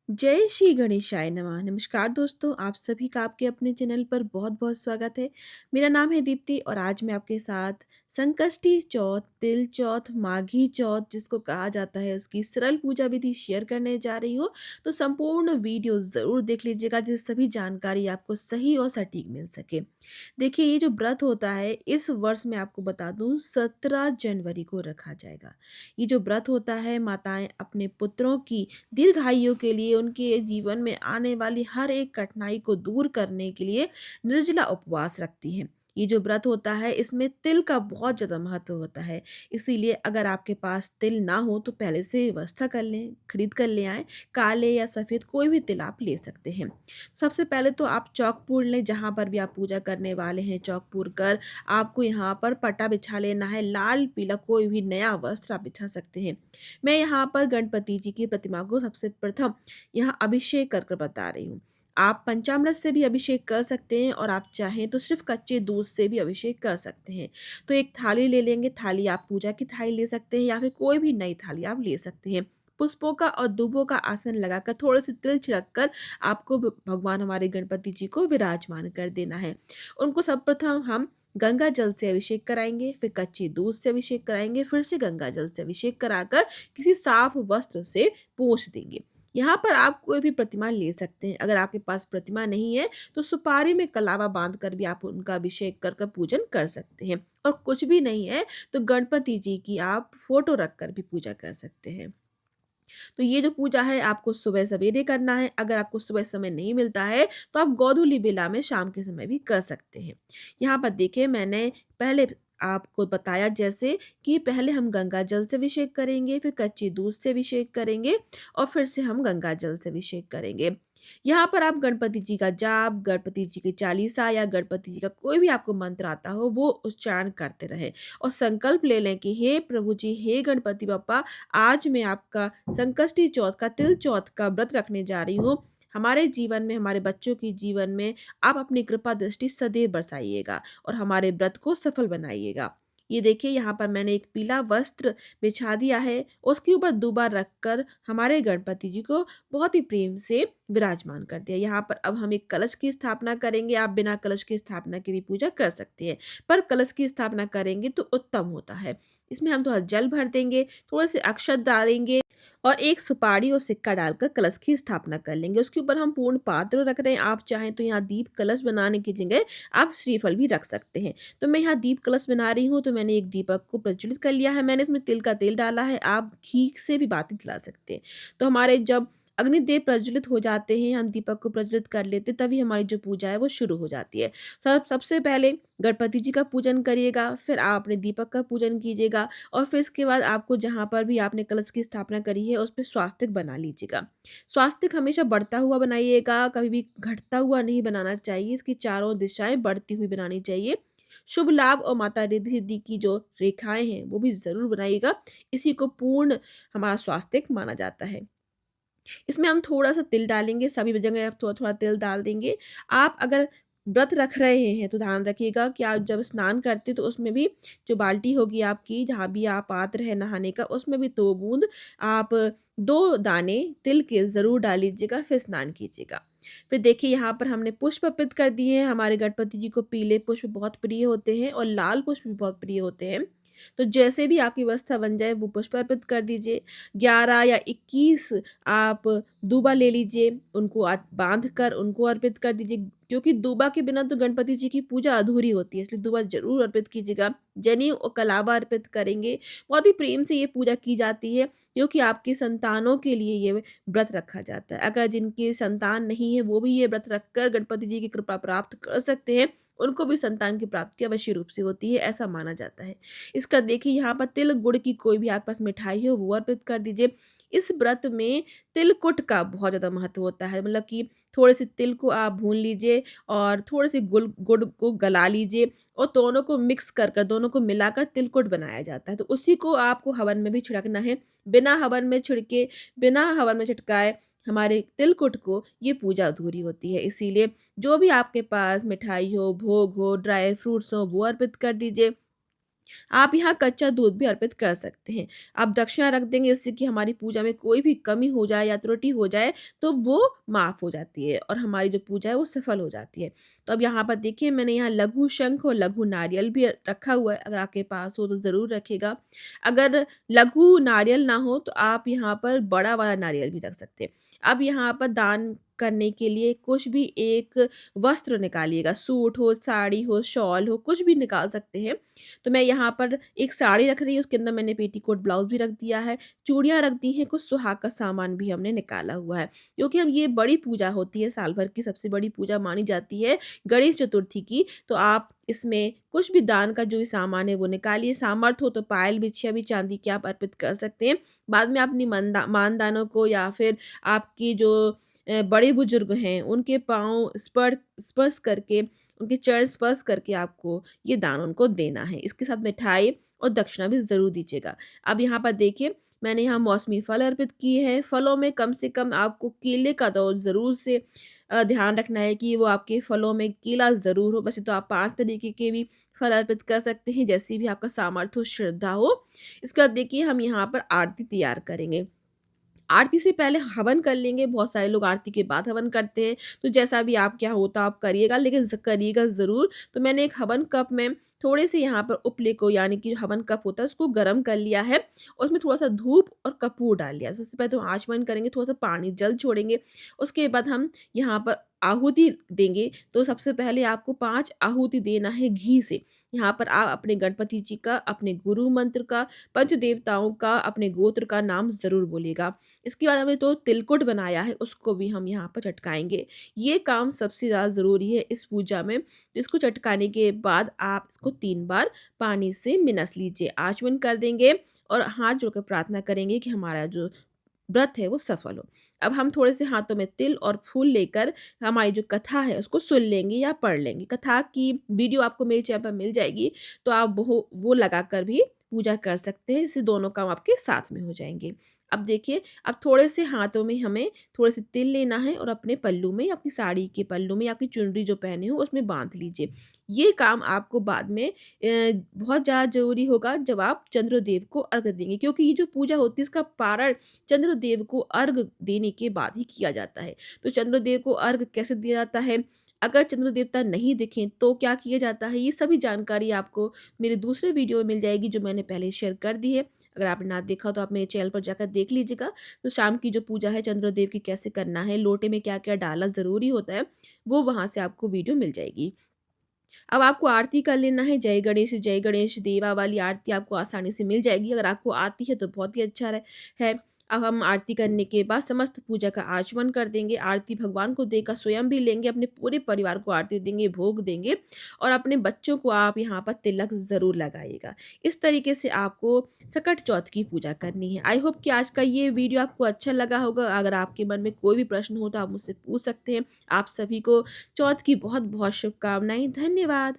जय श्री गणेशाय नमः। नमस्कार दोस्तों, आप सभी का आपके अपने चैनल पर बहुत-बहुत स्वागत है। मेरा नाम है दीप्ति और आज मैं आपके साथ संकष्टी चौथ, तिल चौथ, माघी चौथ जिसको कहा जाता है उसकी सरल पूजा विधि शेयर करने जा रही हूँ। तो संपूर्ण वीडियो ज़रूर देख लीजिएगा जिससे सभी जानकारी आपको सही और सटीक मिल सके। देखिए ये जो व्रत होता है इस वर्ष मैं आपको बता दूँ 17 जनवरी को रखा जाएगा। ये जो व्रत होता है माताएँ अपने पुत्रों की दीर्घायु के लिए उनके जीवन में आने वाली हर एक कठिनाई को दूर करने के लिए निर्जला उपवास रखती हैं। ये जो व्रत होता है इसमें तिल का बहुत ज़्यादा महत्व होता है। इसीलिए अगर आपके पास तिल ना हो तो पहले से व्यवस्था कर लें, खरीद कर ले आएँ। काले या सफ़ेद कोई भी तिल आप ले सकते हैं। सबसे पहले तो आप चौक पूर लें, जहाँ पर भी आप पूजा करने वाले हैं चौक पूर कर आपको यहाँ पर पट्टा बिछा लेना है। लाल, पीला कोई भी नया वस्त्र आप बिछा सकते हैं। मैं यहाँ पर गणपति जी की प्रतिमा को सबसे प्रथम यहाँ अभिषेक कर कर बता रही हूँ। आप पंचामृत से भी अभिषेक कर सकते हैं और आप चाहें तो सिर्फ कच्चे दूध से भी अभिषेक कर सकते हैं। तो एक थाली ले लेंगे, थाली आप पूजा की थाली ले सकते हैं या फिर कोई भी नई थाली आप ले सकते हैं। पुष्पों का और दूबों का आसन लगाकर थोड़े से तिल छिड़क कर आपको भगवान हमारे गणपति जी को विराजमान कर देना है। उनको सर्वप्रथम हम गंगा जल से अभिषेक कराएंगे, फिर कच्चे दूध से अभिषेक कराएंगे, फिर से गंगा जल से अभिषेक कराकर किसी साफ वस्त्र से पोंछ देंगे। यहाँ पर आप कोई भी प्रतिमा ले सकते हैं। अगर आपके पास प्रतिमा नहीं है तो सुपारी में कलावा बांध कर भी आप उनका अभिषेक कर कर पूजन कर सकते हैं। और कुछ भी नहीं है तो गणपति जी की आप फोटो रख कर भी पूजा कर सकते हैं। तो ये जो पूजा है आपको सुबह सवेरे करना है। अगर आपको सुबह समय नहीं मिलता है तो आप गोधूली बेला में शाम के समय भी कर सकते हैं। यहाँ पर देखिए मैंने पहले आपको बताया जैसे कि पहले हम गंगा जल से अभिषेक करेंगे, फिर कच्चे दूध से अभिषेक करेंगे और फिर से हम गंगा जल से अभिषेक करेंगे। यहाँ पर आप गणपति जी का जाप, गणपति जी की चालीसा या गणपति जी का कोई भी आपको मंत्र आता हो वो उच्चारण करते रहें और संकल्प ले लें कि हे प्रभु जी, हे गणपति बप्पा, आज मैं आपका संकष्टी चौथ का, तिल चौथ का व्रत रखने जा रही हूँ। हमारे जीवन में, हमारे बच्चों के जीवन में आप अपनी कृपा दृष्टि सदैव बरसाइएगा और हमारे व्रत को सफल बनाइएगा। ये देखिए यहाँ पर मैंने एक पीला वस्त्र बिछा दिया है, उसके ऊपर दूबा रखकर हमारे गणपति जी को बहुत ही प्रेम से विराजमान कर दिया। यहाँ पर अब हम एक कलश की स्थापना करेंगे। आप बिना कलश की स्थापना के भी पूजा कर सकते हैं, पर कलश की स्थापना करेंगे तो उत्तम होता है। इसमें हम थोड़ा जल भर देंगे, थोड़े से अक्षत डालेंगे और एक सुपारी और सिक्का डालकर कलश की स्थापना कर लेंगे। उसके ऊपर हम पूर्ण पात्र रख रहे हैं। आप चाहें तो यहाँ दीप कलश बनाने की जगह आप श्रीफल भी रख सकते हैं। तो मैं यहाँ दीप कलश बना रही हूँ तो मैंने एक दीपक को प्रज्वलित कर लिया है। मैंने इसमें तिल का तेल डाला है। आप घी से भी बाती जला सकते हैं। तो हमारे जब अग्निदेव प्रज्वलित हो जाते हैं, हम दीपक को प्रज्वलित कर लेते हैं, तभी हमारी जो पूजा है वो शुरू हो जाती है। सबसे पहले गणपति जी का पूजन करिएगा, फिर आप अपने दीपक का पूजन कीजिएगा और फिर इसके बाद आपको जहाँ पर भी आपने कलश की स्थापना करी है उस पे स्वास्तिक बना लीजिएगा। स्वास्तिक हमेशा बढ़ता हुआ बनाइएगा, कभी भी घटता हुआ नहीं बनाना चाहिए। इसकी चारों दिशाएं बढ़ती हुई बनानी चाहिए। शुभ लाभ और माता रिद्धि सिद्धि की जो रेखाएं हैं वो भी जरूर बनाइएगा। इसी को पूर्ण हमारा स्वास्तिक माना जाता है। इसमें हम थोड़ा-सा तिल डालेंगे, सभी जगह आप थोड़ा-थोड़ा तिल डाल देंगे। आप अगर व्रत रख रहे हैं तो ध्यान रखिएगा कि आप जब स्नान करते हैं तो उसमें भी जो बाल्टी होगी आपकी, जहाँ भी आप पात्र है नहाने का, उसमें भी 2 बूँद आप 2 दाने तिल के ज़रूर डाल लीजिएगा, फिर स्नान कीजिएगा। फिर देखिए यहाँ पर हमने पुष्प अर्पित कर दिए हैं। हमारे गणपति जी को पीले पुष्प बहुत प्रिय होते हैं और लाल पुष्प भी बहुत प्रिय होते हैं। तो जैसे भी आपकी व्यवस्था बन जाए वो पुष्प अर्पित कर दीजिए। 11 या 21 आप दूबा ले लीजिए, उनको बाँध कर उनको अर्पित कर दीजिए क्योंकि दूबा के बिना तो गणपति जी की पूजा अधूरी होती है, इसलिए दूबा ज़रूर अर्पित कीजिएगा। जनेऊ और कलावा अर्पित करेंगे। बहुत ही प्रेम से ये पूजा की जाती है क्योंकि आपकी संतानों के लिए ये व्रत रखा जाता है। अगर जिनकी संतान नहीं है वो भी ये व्रत रखकर गणपति जी की कृपा प्राप्त कर सकते हैं, उनको भी संतान की प्राप्ति अवश्य रूप से होती है, ऐसा माना जाता है। इसका देखिए यहाँ पर तिल गुड़ की कोई भी आपके पास मिठाई हो वो अर्पित कर दीजिए। इस व्रत में तिलकुट का बहुत ज़्यादा महत्व होता है, मतलब कि थोड़े से तिल को आप भून लीजिए और थोड़े से गुड़ को गला लीजिए और दोनों को मिक्स कर कर, दोनों को मिलाकर तिलकुट बनाया जाता है। तो उसी को आपको हवन में भी छिड़कना है। बिना हवन में छिड़के, बिना हवन में छिटकाए हमारे तिलकुट को ये पूजा अधूरी होती है। इसीलिए जो भी आपके पास मिठाई हो, भोग हो, ड्राई फ्रूट्स हो वो अर्पित कर दीजिए। आप यहाँ कच्चा दूध भी अर्पित कर सकते हैं। आप दक्षिणा रख देंगे जिससे कि हमारी पूजा में कोई भी कमी हो जाए या त्रुटि हो जाए तो वो माफ़ हो जाती है और हमारी जो पूजा है वो सफल हो जाती है। तो अब यहाँ पर देखिए मैंने यहाँ लघु शंख और लघु नारियल भी रखा हुआ है, अगर आपके पास हो तो ज़रूर रखिएगा। अगर लघु नारियल ना हो तो आप यहाँ पर बड़ा वाला नारियल भी रख सकते हैं। अब यहाँ पर दान करने के लिए कुछ भी एक वस्त्र निकालिएगा, सूट हो, साड़ी हो, शॉल हो, कुछ भी निकाल सकते हैं। तो मैं यहाँ पर एक साड़ी रख रही हूँ, उसके अंदर मैंने पेटीकोट ब्लाउज़ भी रख दिया है, चूड़ियाँ रख दी हैं, कुछ सुहाग का सामान भी हमने निकाला हुआ है। क्योंकि हम ये बड़ी पूजा होती है, साल भर की सबसे बड़ी पूजा मानी जाती है गणेश चतुर्थी की, तो आप इसमें कुछ भी दान का जो भी सामान है वो निकालिए। सामर्थ्य हो तो पायल, बिछिया भी चांदी की आप अर्पित कर सकते हैं। बाद में अपनी मानदानों को या फिर आपकी जो बड़े बुजुर्ग हैं, उनके पाँव स्पर्श करके, उनके चरण स्पर्श करके आपको ये दान उनको देना है। इसके साथ मिठाई और दक्षिणा भी ज़रूर दीजिएगा। अब यहाँ पर देखिए मैंने यहाँ मौसमी फल अर्पित किए हैं। फलों में कम से कम आपको केले का तो ज़रूर से ध्यान रखना है कि वो आपके फलों में केला ज़रूर हो। वैसे तो आप 5 तरीके के भी फल अर्पित कर सकते हैं, जैसी भी आपका सामर्थ्य हो, श्रद्धा हो। इसके बाद देखिए हम यहाँ पर आरती तैयार करेंगे। आरती से पहले हवन कर लेंगे, बहुत सारे लोग आरती के बाद हवन करते हैं, तो जैसा भी आपके यहाँ होता आप करिएगा, लेकिन करिएगा ज़रूर। तो मैंने एक हवन कप में थोड़े से यहाँ पर उपले को यानी कि हवन कप होता है उसको गरम कर लिया है और उसमें थोड़ा-सा धूप और कपूर डाल लिया है। सबसे पहले तो आँच बंद करेंगे, थोड़ा-सा पानी जल छोड़ेंगे, उसके बाद हम यहाँ पर आहुति देंगे। तो सबसे पहले आपको 5 आहुति देना है घी से। यहाँ पर आप अपने गणपति जी का, अपने गुरु मंत्र का, पंच देवताओं का, अपने गोत्र का नाम ज़रूर बोलिएगा। इसके बाद हमने तो तिलकुट बनाया है, उसको भी हम यहाँ पर चटकाएँगे। ये काम सबसे ज़्यादा ज़रूरी है इस पूजा में। इसको चटकाने के बाद आप इसको 3 बार पानी से मिनस लीजिए। आचमन कर देंगे और हाथ जोड़ कर प्रार्थना करेंगे कि हमारा जो व्रत है वो सफल हो। अब हम थोड़े से हाथों में तिल और फूल लेकर हमारी जो कथा है उसको सुन लेंगे या पढ़ लेंगे। कथा की वीडियो आपको मेरे चैनल पर मिल जाएगी, तो आप वो लगाकर भी पूजा कर सकते हैं। इससे दोनों काम आपके साथ में हो जाएँगे। अब देखिए, अब थोड़े से हाथों में हमें थोड़े से तिल लेना है और अपने पल्लू में, अपनी साड़ी के पल्लू में या आपकी चुनरी जो पहने हो उसमें बाँध लीजिए। ये काम आपको बाद में बहुत ज़्यादा ज़रूरी होगा जब आप चंद्रदेव को अर्घ देंगे, क्योंकि ये जो पूजा होती है इसका पारण चंद्रदेव को अर्घ देने के बाद ही किया जाता है। तो चंद्रदेव को अर्घ कैसे दिया जाता है? अगर चंद्र देवता नहीं दिखें तो क्या किया जाता है? ये सभी जानकारी आपको मेरे दूसरे वीडियो में मिल जाएगी जो मैंने पहले शेयर कर दी है। अगर आपने ना देखा हो तो आप मेरे चैनल पर जाकर देख लीजिएगा। तो शाम की जो पूजा है चंद्रदेव की कैसे करना है, लोटे में क्या-क्या डालना ज़रूरी होता है, वो वहाँ से आपको वीडियो मिल जाएगी। अब आपको आरती कर लेना है, जय गणेश देवा वाली आरती आपको आसानी से मिल जाएगी। अगर आपको आती है तो बहुत ही अच्छा है। अब हम आरती करने के बाद समस्त पूजा का आचमन कर देंगे। आरती भगवान को देकर स्वयं भी लेंगे, अपने पूरे परिवार को आरती देंगे, भोग देंगे और अपने बच्चों को आप यहाँ पर तिलक ज़रूर लगाइएगा। इस तरीके से आपको सकट चौथ की पूजा करनी है। आई होप कि आज का ये वीडियो आपको अच्छा लगा होगा। अगर आपके मन में कोई भी प्रश्न हो तो आप मुझसे पूछ सकते हैं। आप सभी को चौथ की बहुत-बहुत शुभकामनाएँ। धन्यवाद।